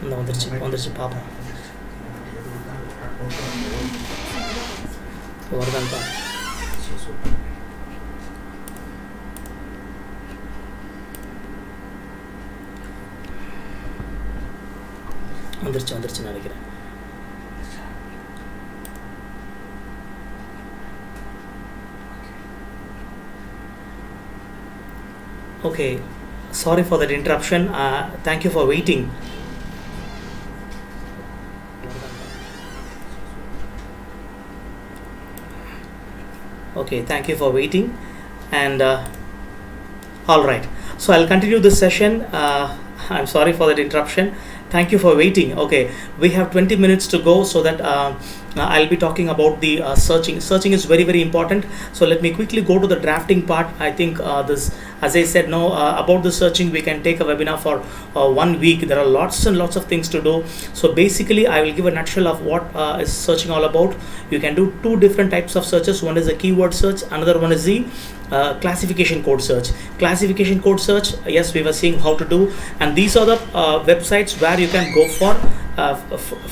இந்த வந்துருச்சு பார்ப்போம். வருதான்னு பார்ப்போம். வந்துருச்சு நினைக்கிறேன். Okay, sorry for that interruption. Thank you for waiting. Okay, thank you for waiting. And all right, so I'll continue this session. I'm sorry for that interruption. Thank you for waiting. Okay, we have 20 minutes to go, so that I'll be talking about the searching. Searching is very, very important. So let me quickly go to the drafting part. I think this, as I said, about the searching, we can take a webinar for 1 week. There are lots and lots of things to do. So basically, I will give a nutshell of what is searching all about. You can do 2 different types of searches. One is a keyword search. Another one is the classification code search. Classification code search, yes, we were seeing how to do. And these are the websites where you can go for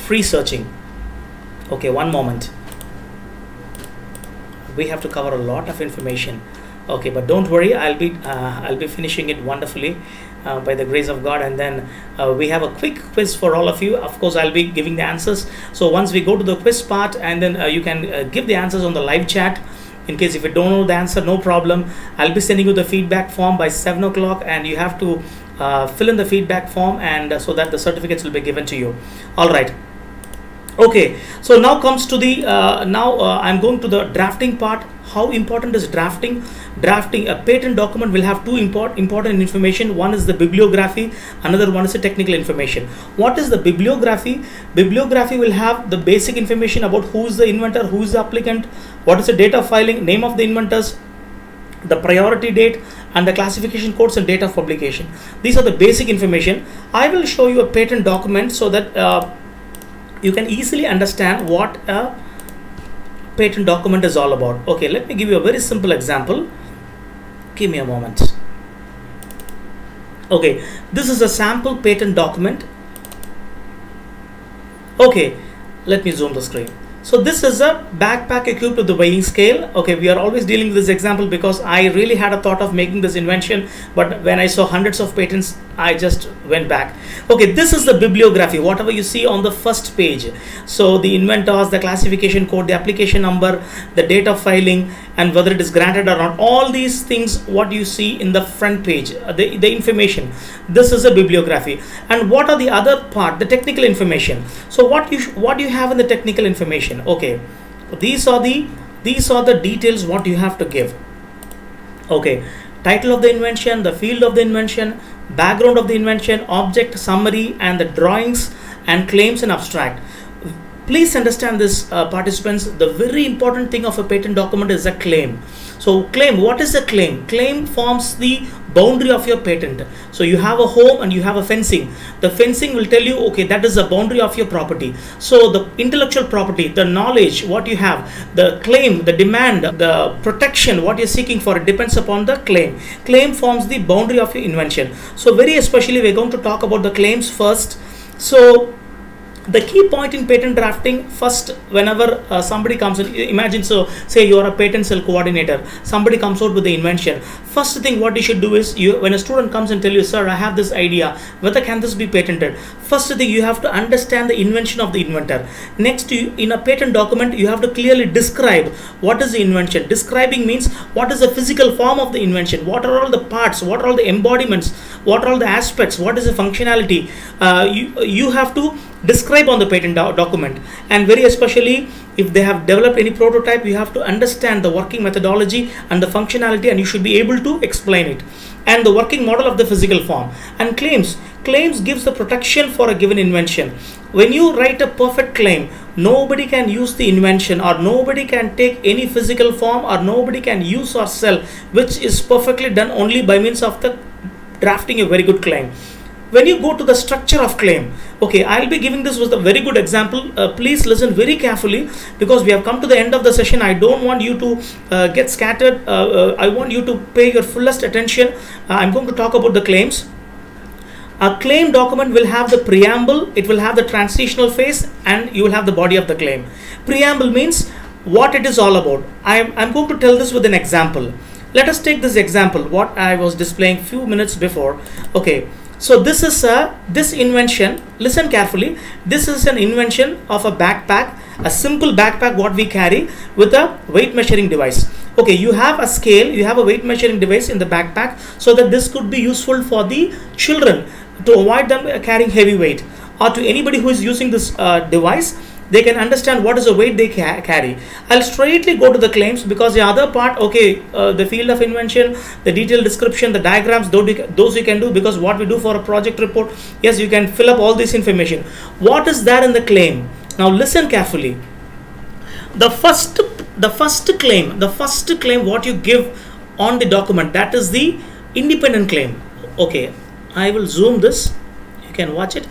free searching. Okay, one moment. We have to cover a lot of information. Okay, but don't worry, I'll be finishing it wonderfully by the grace of God. And then we have a quick quiz for all of you. Of course, I'll be giving the answers. So once we go to the quiz part, and then you can give the answers on the live chat. In case if you don't know the answer, no problem. I'll be sending you the feedback form by 7 o'clock, and you have to fill in the feedback form, and so that the certificates will be given to you. All right. Okay, so now comes to the I'm going to the drafting part. How important is drafting? Drafting a patent document will have 2 important information. One is the bibliography, another one is the technical information. What is the bibliography? Bibliography will have the basic information about who is the inventor, who is the applicant, what is the date of filing, name of the inventors, the priority date, and the classification codes and date of publication. These are the basic information. I will show you a patent document so that you can easily understand what a patent document is all about. Okay, let me give you a very simple example. Give me a moment. Okay, this is a sample patent document. Okay, let me zoom the screen. So this is a backpack equipped with the weighing scale. Okay, we are always dealing with this example because I really had a thought of making this invention, but when I saw hundreds of patents, I just went back. Okay, this is the bibliography, whatever you see on the first page. So the inventors, the classification code, the application number, the date of filing, and whether it is granted or not. All these things, what you see in the front page, the information. This is a bibliography. And what are the other part, the technical information? So what you have in the technical information? Okay, these are the details what you have to give. Okay, title of the invention, the field of the invention, background of the invention, object summary, and the drawings and claims and abstract. Please understand this, participants. The very important thing of a patent document is a claim. So claim, what is a claim? Claim forms the boundary of your patent. So you have a home and you have a fencing. The fencing will tell you, okay, that is the boundary of your property. So the intellectual property, the knowledge, what you have, the claim, the demand, the protection, what you're seeking for, it depends upon the claim. Claim forms the boundary of your invention. So very especially, we're going to talk about the claims first. So the key point in patent drafting, first, whenever somebody comes in, imagine, so say you are a patent cell coordinator, somebody comes out with the invention. First thing what you should do is, when a student comes and tell you, sir, I have this idea, whether can this be patented? First thing, you have to understand the invention of the inventor. Next, in a patent document, you have to clearly describe what is the invention. Describing means what is the physical form of the invention, what are all the parts, what are all the embodiments, what are all the aspects, what is the functionality. You have to describe on the patent document. And very especially, if they have developed any prototype, you have to understand the working methodology and the functionality, and you should be able to explain it, and the working model of the physical form. And claims gives the protection for a given invention. When you write a perfect claim, nobody can use the invention, or nobody can take any physical form, or nobody can use or sell, which is perfectly done only by means of the drafting a very good claim. When you go to the structure of claim, okay, I'll be giving this was a very good example. Please listen very carefully, because we have come to the end of the session. I don't want you to get scattered. I want you to pay your fullest attention. I'm going to talk about the claims. A claim document will have the preamble, it will have the transitional phase, and you will have the body of the claim. Preamble means what it is all about. I'm going to tell this with an example. Let us take this example, what I was displaying few minutes before. Okay, so this is this invention, listen carefully, this is an invention of a backpack, a simple backpack what we carry with a weight measuring device. Okay, you have a scale, you have a weight measuring device in the backpack, so that this could be useful for the children to avoid them carrying heavy weight, or to anybody who is using this device, they can understand what is the weight they carry. I'll straightly go to the claims, because the other part, okay, the field of invention, the detailed description, the diagrams, those you can do, because what we do for a project report, yes, you can fill up all this information. What is there in the claim? Now listen carefully. The first claim what you give on the document, that is the independent claim. Okay, I will zoom this, you can watch it.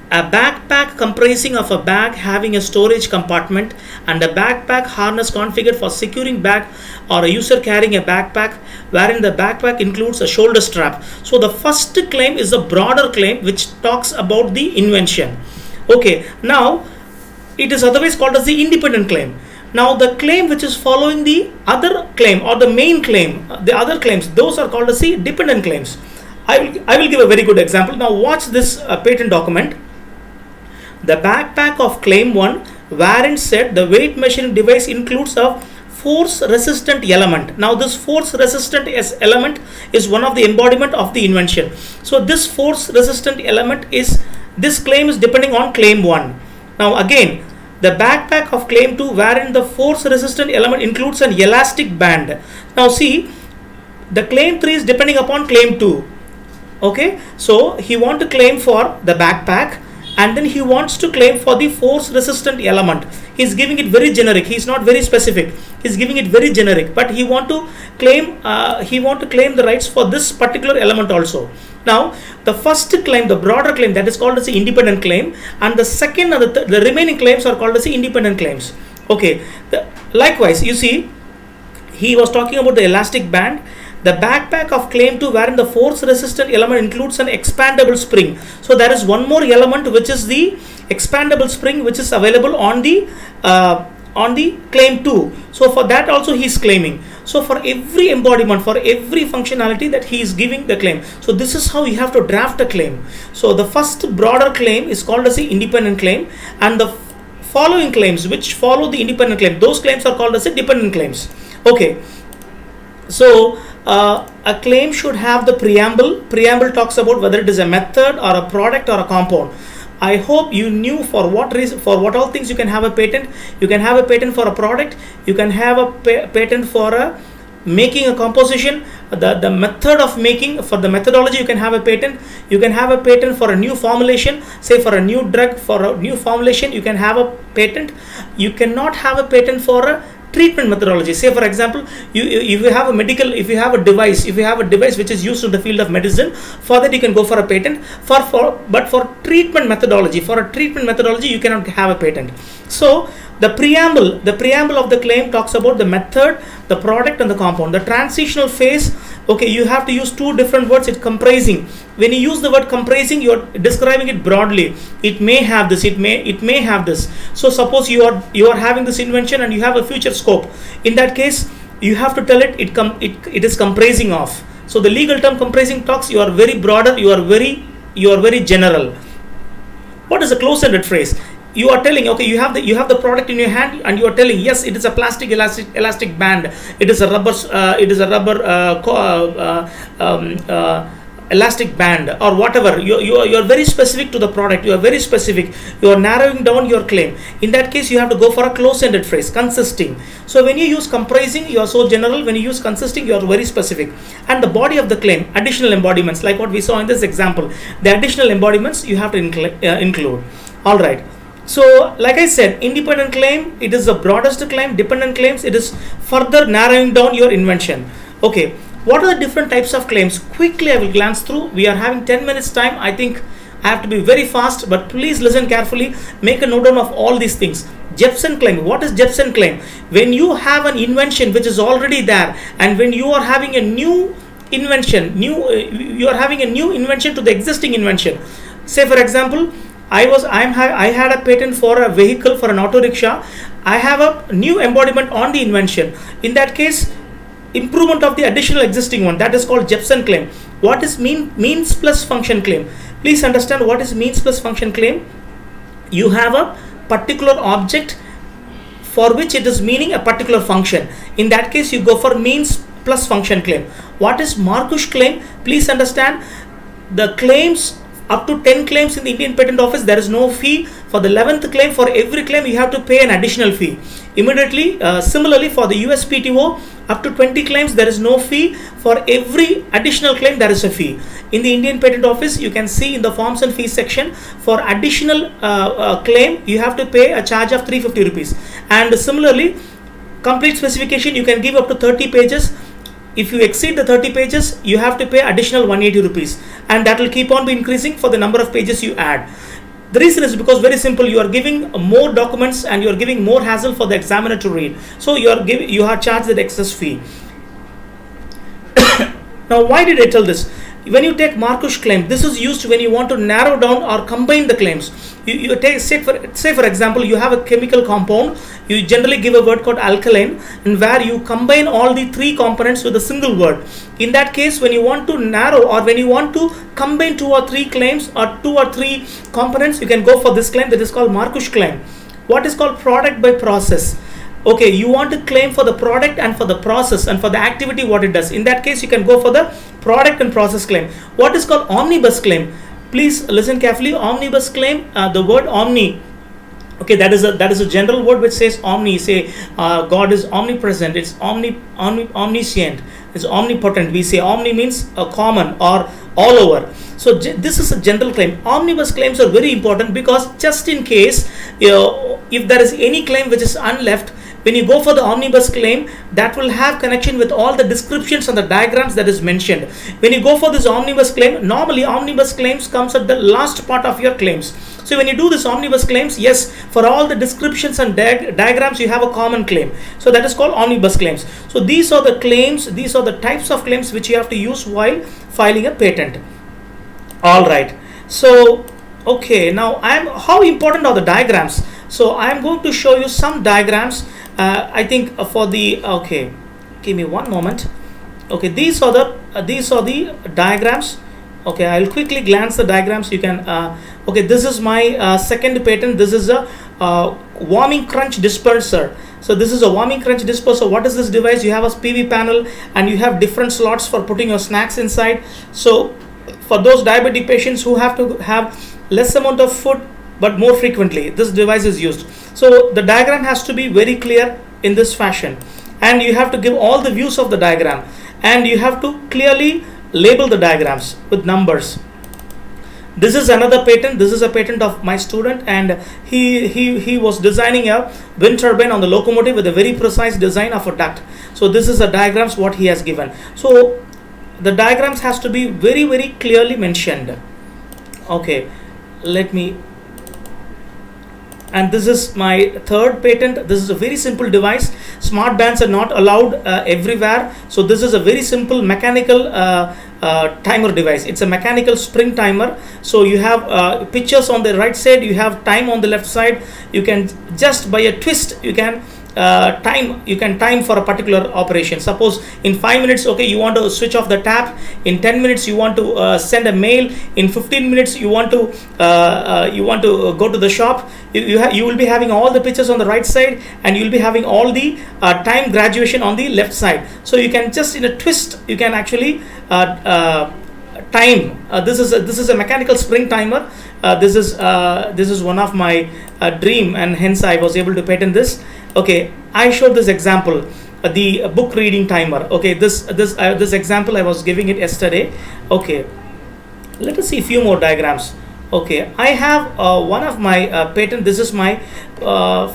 A backpack comprising of a bag having a storage compartment and a backpack harness configured for securing bag, or a user carrying a backpack wherein the backpack includes a shoulder strap. So the first claim is a broader claim which talks about the invention. Okay, now it is otherwise called as the independent claim. Now the claim which is following the other claim, or the main claim, the other claims, those are called as the dependent claims. I will give a very good example. Now watch this patent document. The backpack of claim 1, wherein said the weight measuring device includes a force resistant element. Now this force resistant element is one of the embodiment of the invention. So this force resistant element is, this claim is depending on claim 1. Now again, the backpack of claim 2, wherein the force resistant element includes an elastic band. Now see, the claim 3 is depending upon claim 2. Okay, so he want to claim for the backpack, and then he wants to claim for the force resistant element. He's giving it very generic, he's not very specific, he's giving it very generic, but he want to claim the rights for this particular element also. Now the first claim, the broader claim, that is called as the independent claim, and the second and the remaining claims are called as the independent claims. Okay, likewise you see, he was talking about the elastic band. The backpack of claim 2, wherein the force resistant element includes an expandable spring. So there is one more element, which is the expandable spring, which is available on the claim 2. So for that also he is claiming. So for every embodiment, for every functionality, that he is giving the claim. So this is how you have to draft a claim. So the first broader claim is called as the independent claim, and the following claims which follow the independent claim, those claims are called as the dependent claims. Okay, so a claim should have the preamble. Preamble talks about whether it is a method or a product or a compound. I hope you knew for what reason, for what all things you can have a patent. You can have a patent for a product, you can have a patent for making a composition, the method of making, for the methodology you can have a patent. You can have a patent for a new formulation, say for a new drug, for a new formulation you can have a patent. You cannot have a patent for a treatment methodology. Say for example, if you have a device which is used in the field of medicine, for that you can go for a patent. But for treatment methodology, you cannot have a patent. So the preamble of the claim talks about the method, the product, and the compound. The transitional phase, okay, you have to use two different words. It's comprising. When you use the word comprising, you are describing it broadly. It may have this, it may have this. So suppose you are having this invention and you have a future scope. In that case, you have to tell it is comprising of. So the legal term comprising talks, you are very broader, you are very general. What is a close-ended phrase? You are telling, okay, you have the product in your hand, and you are telling, yes, it is a plastic elastic band, it is a rubber elastic band, or whatever. You are very specific to the product, you are very specific, you are narrowing down your claim. In that case, you have to go for a close-ended phrase, consisting. So when you use comprising, you are so general. When you use consisting, you are very specific. And the body of the claim, additional embodiments, like what we saw in this example, the additional embodiments you have to include. All right. So like I said, independent claim, it is the broadest claim. Dependent claims, it is further narrowing down your invention. Okay, what are the different types of claims? Quickly I will glance through. We are having 10 minutes time. I think I have to be very fast, but please listen carefully. Make a note down of all these things. Jepson claim. What is Jepson claim? When you have an invention which is already there, and when you are having a new invention, you are having a new invention to the existing invention. Say for example, I had a patent for a vehicle, for an auto rickshaw. I have a new embodiment on the invention. In that case, improvement of the additional existing one, that is called Jepson claim. What is means plus function claim? Please understand what is means plus function claim. You have a particular object for which it is meaning a particular function. In that case, you go for means plus function claim. What is Marcus claim? Please understand, the claims up to 10 claims in the Indian Patent Office, there is no fee. For the 11th claim, for every claim you have to pay an additional fee. Immediately, similarly for the USPTO, up to 20 claims there is no fee. For every additional claim there is a fee. In the Indian Patent Office, you can see in the forms and fees section, for additional claim you have to pay a charge of 350 rupees. And similarly, complete specification you can give up to 30 pages. If you exceed the 30 pages, you have to pay additional 180 rupees, and that will keep on increasing for the number of pages you add. The reason is because very simple, you are giving more documents and you are giving more hassle for the examiner to read. So you are charged the excess fee. Now, why did I tell this? When you take Marcus claim, this is used when you want to narrow down or combine the claims. You take, say for example, you have a chemical compound. You generally give a word called alkaline, and where you combine all the three components with a single word. In that case, when you want to narrow or when you want to combine 2 or 3 claims or 2 or 3 components, you can go for this claim that is called Marcus claim. What is called product by process? Okay, you want to claim for the product and for the process and for the activity what it does. In that case, you can go for the product and process claim. What is called omnibus claim? Please listen carefully. Omnibus claim, the word omni. Okay, that is a general word which says omni. Say God is omnipresent. It's omniscient. It's omnipotent. We say omni means common or all over. So this is a general claim. Omnibus claims are very important because just in case if there is any claim which is unleft, when you go for the omnibus claim, that will have connection with all the descriptions and the diagrams that is mentioned. When you go for this omnibus claim, normally omnibus claims comes at the last part of your claims. So when you do this omnibus claims, yes, for all the descriptions and diagrams you have a common claim. So that is called omnibus claims. So these are the claims, these are the types of claims which you have to use while filing a patent. Alright, so okay, now how important are the diagrams? So I am going to show you some diagrams. I think for the, okay, give me one moment. Okay, these are the diagrams. Okay, I'll quickly glance the diagrams. You can okay, this is my second patent. This is a warming crunch disperser. So this is a warming crunch disperser. What is this device? You have a PV panel and you have different slots for putting your snacks inside. So for those diabetic patients who have to have less amount of food but more frequently, this device is used. So the diagram has to be very clear in this fashion, and you have to give all the views of the diagram, and you have to clearly label the diagrams with numbers. This is another patent. This is a patent of my student, and he was designing a wind turbine on the locomotive with a very precise design of a duct. So this is the diagrams what he has given. So the diagrams has to be very, very clearly mentioned. Okay, let me. And this is my third patent. This is a very simple device. Smart bands are not allowed everywhere. So this is a very simple mechanical timer device. It's a mechanical spring timer. So you have pictures on the right side, you have time on the left side. You can just by a twist you can time for a particular operation. Suppose in 5 minutes, okay, you want to switch off the tap. In 10 minutes you want to send a mail. In 15 minutes you want to go to the shop. You will be having all the pictures on the right side, and you will be having all the time graduation on the left side. So you can just in a twist you can actually time. This is a mechanical spring timer. This is one of my dream, and hence I was able to patent this. Okay, I showed this example, the book reading timer. Okay, this example I was giving it yesterday. Okay, let us see a few more diagrams. Okay, I have one of my patent. This is my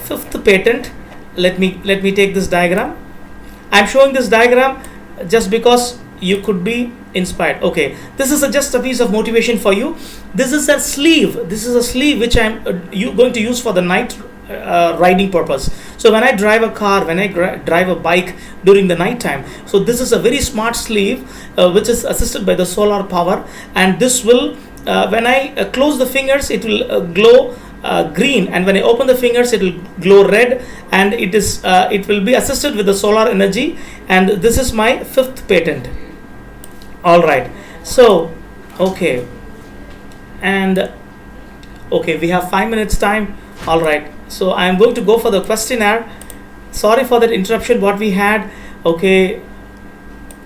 fifth patent. Let me take this diagram. I'm showing this diagram just because you could be inspired. Okay, this is just a piece of motivation for you. This is a sleeve. This is a sleeve which I'm going to use for the night riding purpose. So when I drive a car, when I drive a bike during the night time, so this is a very smart sleeve which is assisted by the solar power, and this will when I close the fingers, it will glow green, and when I open the fingers, it will glow red, and it will be assisted with the solar energy. And this is my 5th patent. All right, so okay, and okay, we have 5 minutes time. All right, so I am going to go for the questionnaire. Sorry for that interruption what we had. Okay,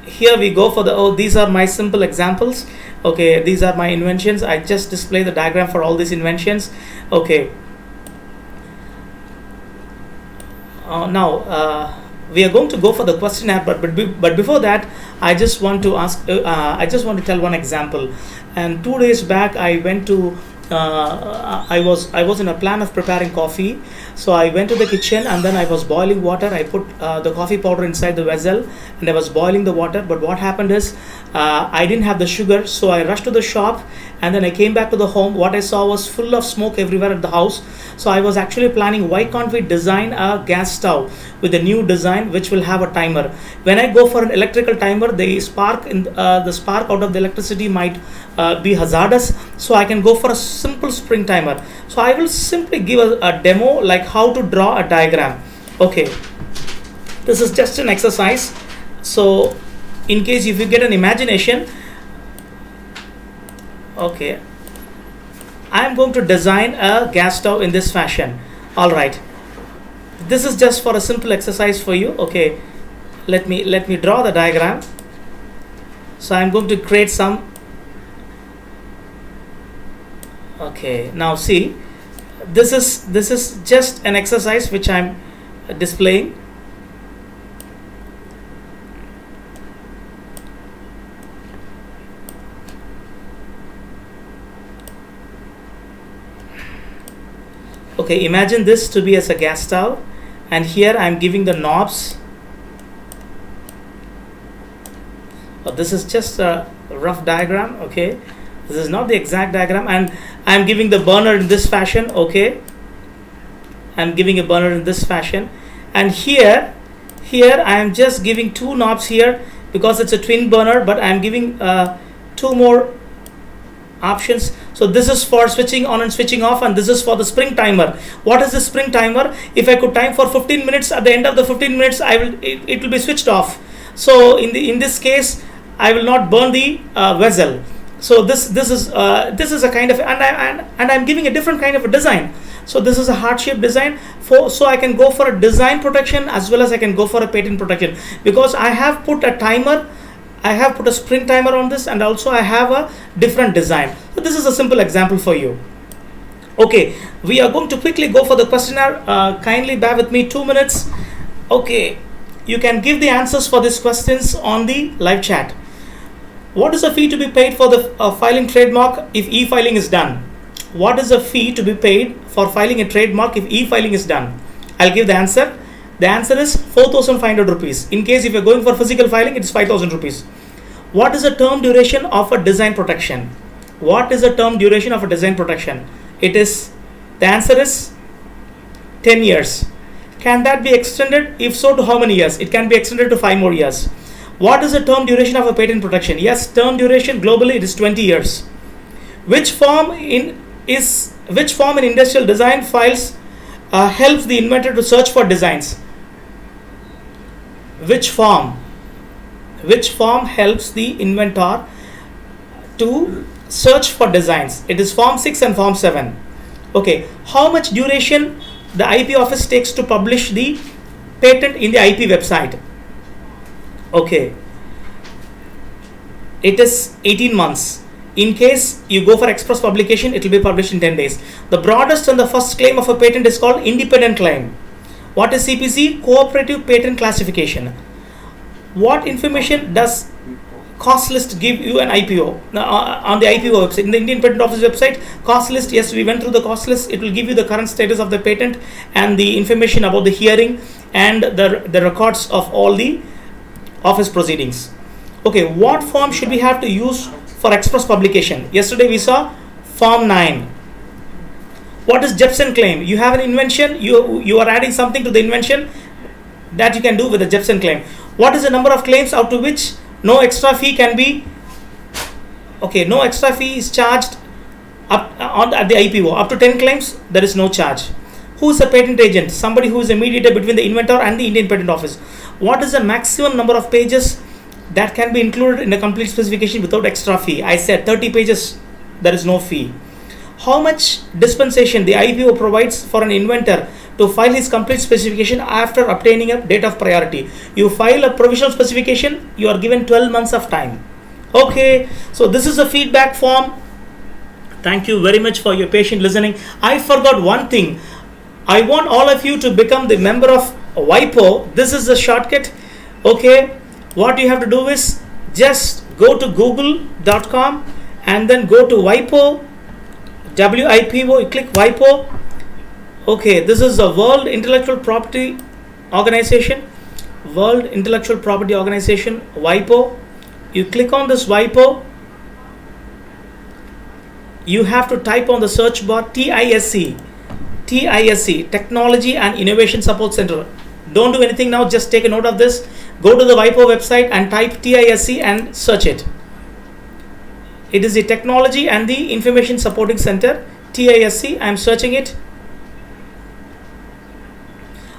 here we go for the these are my simple examples. Okay, these are my inventions. I just display the diagram for all these inventions. Okay, now we are going to go for the questionnaire, but before that, I just want to ask I just want to tell one example. And 2 days back I went to I was in a plan of preparing coffee. So I went to the kitchen, and then I was boiling water. I put the coffee powder inside the vessel, and I was boiling the water. But what happened is I didn't have the sugar, so I rushed to the shop, and then I came back to the home. What I saw was full of smoke everywhere at the house. So I was actually planning, why can't we design a gas stove with a new design which will have a timer. When I go for an electrical timer, the spark out of the electricity might be hazardous. So I can go for a simple spring timer. So I will simply give a demo like how to draw a diagram. Okay, this is just an exercise. So in case if you get an imagination, okay, I am going to design a gas stove in this fashion. All right, this is just for a simple exercise for you. Okay, let me draw the diagram. So I am going to create some. Okay, now see, this is just an exercise which I'm displaying. Okay, imagine this to be as a gas stove, and here I'm giving the knobs. This is just a rough diagram. Okay, this is not the exact diagram, and I'm giving the burner in this fashion. Okay, I'm giving a burner in this fashion, and here I am just giving 2 knobs here because it's a twin burner, but I'm giving 2 more options. So this is for switching on and switching off, and this is for the spring timer. What is the spring timer? If I could time for 15 minutes, at the end of the 15 minutes it will be switched off. So in this case, I will not burn the vessel. So this is a kind of, and I'm giving a different kind of a design. So this is a heart shape design so I can go for a design protection as well as I can go for a patent protection, because I have put a timer, I have put a spring timer on this, and also I have a different design. So this is a simple example for you. Okay, we are going to quickly go for the questionnaire. Kindly bear with me 2 minutes. Okay, you can give the answers for these questions on the live chat. What is the fee to be paid for the filing trademark if e-filing is done? What is the fee to be paid for filing a trademark if e-filing is done? I'll give the answer. The answer is 4,500 rupees. In case if you're going for physical filing, it's 5,000 rupees. What is the term duration of a design protection? What is the term duration of a design protection? The answer is 10 years. Can that be extended? If so, to how many years? It can be extended to 5 more years. What is the term duration of a patent protection? Yes, term duration globally it is 20 years. Which form in industrial design files helps the inventor to search for designs? Which form helps the inventor to search for designs? It is form 6 and form 7. Okay, how much duration the IP office takes to publish the patent in the IP website? Okay, it is 18 months. In case you go for express publication, it will be published in 10 days. The broadest and the first claim of a patent is called independent claim. What is CPC? Cooperative Patent Classification. What information does cost list give you an IPO? On the IPO website, in the Indian Patent Office website, cost list, yes, we went through the cost list. It will give you the current status of the patent and the information about the hearing and the records of all the office proceedings. Okay, what form should we have to use for express publication? Yesterday we saw form 9. What is Jepson claim? You have an invention, you are adding something to the invention that you can do with the Jepson claim. What is the number of claims out to which no extra fee can be, okay, no extra fee is charged at the IPO. Up to 10 claims, there is no charge. Who is a patent agent? Somebody who is a mediator between the inventor and the Indian Patent Office. What is the maximum number of pages that can be included in a complete specification without extra fee? I said 30 pages, there is no fee. How much dispensation the IPO provides for an inventor to file his complete specification after obtaining a date of priority? You file a provisional specification, you are given 12 months of time. Okay, so this is a feedback form. Thank you very much for your patient listening. I forgot one thing. I want all of you to become the member of WIPO. This is the shortcut. Okay, what you have to do is just go to google.com and then go to WIPO, WIPO, you click WIPO. Okay, this is the World Intellectual Property Organization. World Intellectual Property Organization, WIPO. You click on this WIPO. You have to type on the search bar TISC, Technology and Innovation Support Center. Don't do anything now, just take a note of this. Go to the WIPO website and type TISC and search it. It is the Technology and the Information Supporting Center, TISC. I am searching it.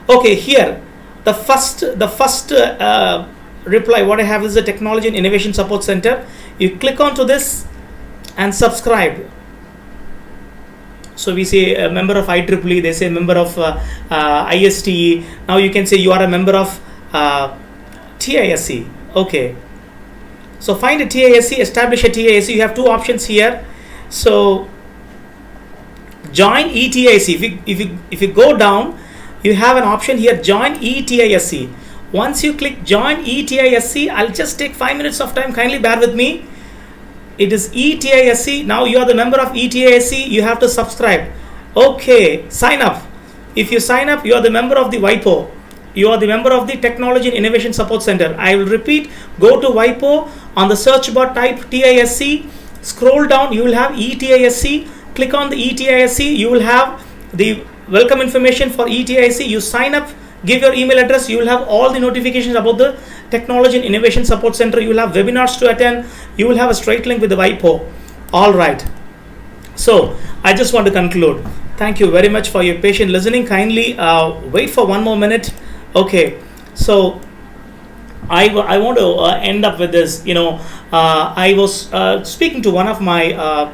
Okay, here the first reply what I have is the Technology and Innovation Support Center. You click onto this and subscribe. So we say a member of IEEE, they say member of ISTE. Now you can say you are a member of TISC. Okay. So find a TISC, establish a TISC. You have two options here. So join eTISC. If you go down, you have an option here, join eTISC. Once you click join eTISC, I'll just take 5 minutes of time. Kindly bear with me. It is eTISC. Now you are the member of eTISC. You have to subscribe. Okay, sign up. If you sign up, you are the member of the WIPO. You are the member of the Technology and Innovation Support Center. I will repeat. Go to WIPO. On the search bar, type TISC. Scroll down. You will have eTISC. Click on the eTISC. You will have the welcome information for eTISC. You sign up. Give your email address. You will have all the notifications about the Technology and Innovation Support Center. You will have webinars to attend. You will have a straight link with the WIPO. All right. So I just want to conclude. Thank you very much for your patient listening. Kindly wait for one more minute. Okay. So I want to end up with this. I was speaking to one of my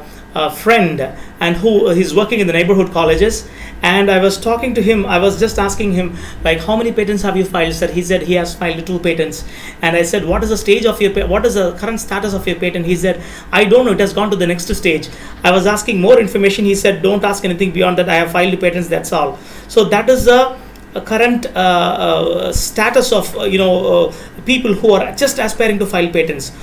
friend and who he's working in the neighborhood colleges, and I was talking to him. I was just asking him, like, how many patents have you filed, sir? He said he has filed 2 patents. And I said, what is the stage of your what is the current status of your patent? He said, I don't know, it has gone to the next stage. I was asking more information. He said, don't ask anything beyond that. I have filed patents, that's all. So that is a current status of people who are just aspiring to file patents.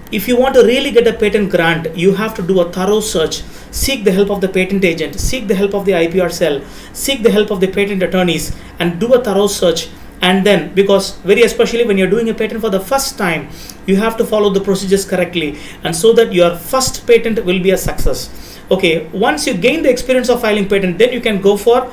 If you want to really get a patent grant, you have to do a thorough search. Seek the help of the patent agent, seek the help of the IPR cell, seek the help of the patent attorneys, and do a thorough search. And then, because very especially when you're doing a patent for the first time, you have to follow the procedures correctly, and so that your first patent will be a success. Okay, once you gain the experience of filing patent, then you can go for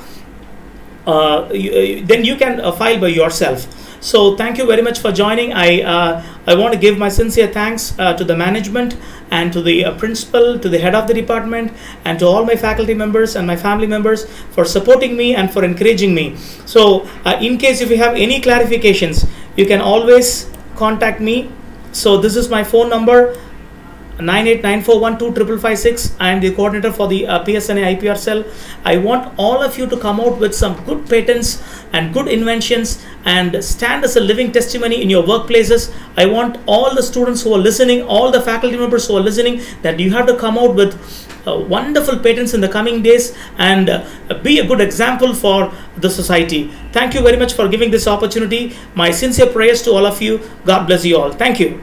then you can file by yourself. So thank you very much for joining. I want to give my sincere thanks to the management and to the principal, to the head of the department, and to all my faculty members and my family members for supporting me and for encouraging me. So in case if you have any clarifications, you can always contact me. So this is my phone number, 9894125556. I am the coordinator for the PSNA IPR cell. I want all of you to come out with some good patents and good inventions and stand as a living testimony in your workplaces. I want all the students who are listening, all the faculty members who are listening, that you have to come out with wonderful patents in the coming days and be a good example for the society. Thank you very much for giving this opportunity. My sincere prayers to all of you. God bless you all. Thank you.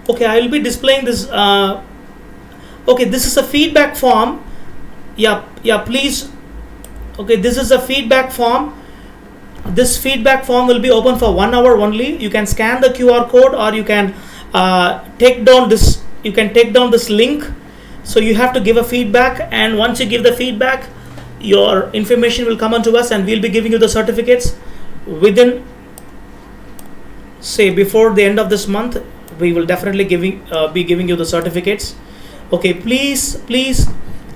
Okay, I will be displaying this. Okay, this is a feedback form. Yeah, please. Okay, this is a feedback form. This feedback form will be open for 1 hour only. You can scan the QR code, or you can take down this. You can take down this link. So you have to give a feedback, and once you give the feedback, your information will come onto us, and we'll be giving you the certificates within, say, before the end of this month. We will definitely be giving you the certificates. Okay, please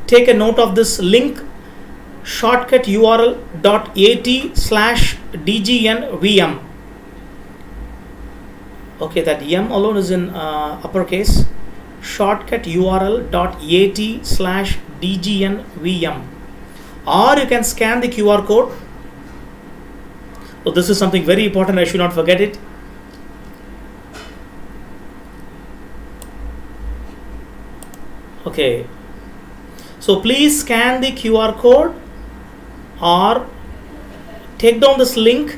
take a note of this link, shortcut url.at/dgnvm. Okay, that m alone is in uppercase. Shortcut url.at/dgnvm, or you can scan the QR code. So this is something very important, I should not forget it. Okay, so please scan the QR code or take down this link.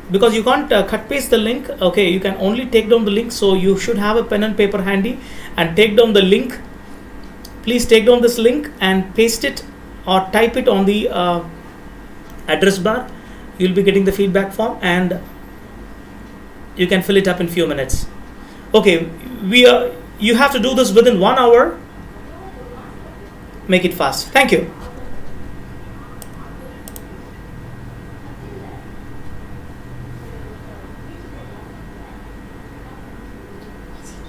Because you can't cut paste the link. Okay, you can only take down the link, so you should have a pen and paper handy and take down the link. Please take down this link and paste it or type it on the address bar. You'll be getting the feedback form, and you can fill it up in few minutes. Okay, you have to do this within 1 hour. Make it fast. Thank you.